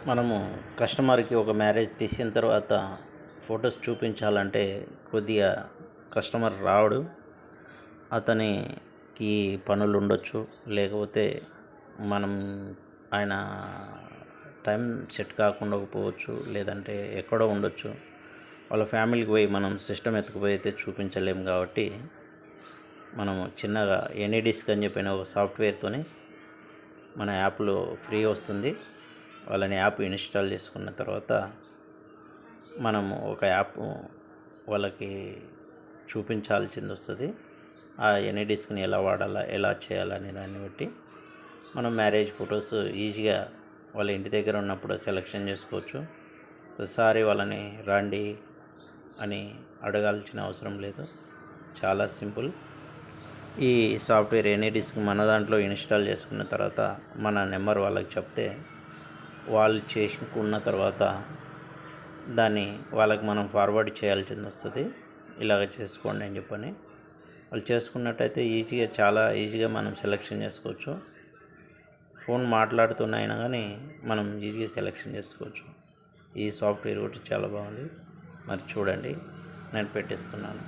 మనము కస్టమర్కి ఒక మ్యారేజ్ తీసిన తర్వాత ఫొటోస్ చూపించాలంటే కొద్దిగా కస్టమర్ రావడు. అతనికి పనులు ఉండొచ్చు, లేకపోతే మనం ఆయన టైం సెట్ కాకుండా పోవచ్చు, లేదంటే ఎక్కడో ఉండొచ్చు. వాళ్ళ ఫ్యామిలీకి పోయి మనం సిస్టమ్ ఎత్తుకుపోయి అయితే చూపించలేము. కాబట్టి మనము చిన్నగా ఎనీడిస్క్ అని చెప్పిన ఒక సాఫ్ట్వేర్తోని మన యాప్లో ఫ్రీ వస్తుంది. వాళ్ళని యాప్ ఇన్స్టాల్ చేసుకున్న తర్వాత మనము ఒక యాప్ వాళ్ళకి చూపించాల్సింది వస్తుంది. ఆ ఎనీడిస్క్ని ఎలా వాడాలా, ఎలా చేయాలనే దాన్ని బట్టి మనం మ్యారేజ్ ఫొటోస్ ఈజీగా వాళ్ళ ఇంటి దగ్గర ఉన్నప్పుడు సెలెక్షన్ చేసుకోవచ్చు. ప్రతిసారి వాళ్ళని రండి అని అడగాల్సిన అవసరం లేదు. చాలా సింపుల్. ఈ సాఫ్ట్వేర్ ఎనీడిస్క్ మన దాంట్లో ఇన్స్టాల్ చేసుకున్న తర్వాత మన నెంబర్ వాళ్ళకి చెప్తే వాళ్ళు చేసుకున్న తర్వాత దాన్ని వాళ్ళకి మనం ఫార్వర్డ్ చేయాల్సింది వస్తుంది. ఇలాగ చేసుకోండి అని చెప్పని వాళ్ళు చేసుకున్నట్టయితే చాలా ఈజీగా మనం సెలెక్షన్ చేసుకోవచ్చు. ఫోన్ మాట్లాడుతున్నా కానీ మనం ఈజీగా సెలెక్షన్ చేసుకోవచ్చు. ఈ సాఫ్ట్వేర్ ఒకటి చాలా బాగుంది. మరి చూడండి, నేను పెట్టిస్తున్నాను.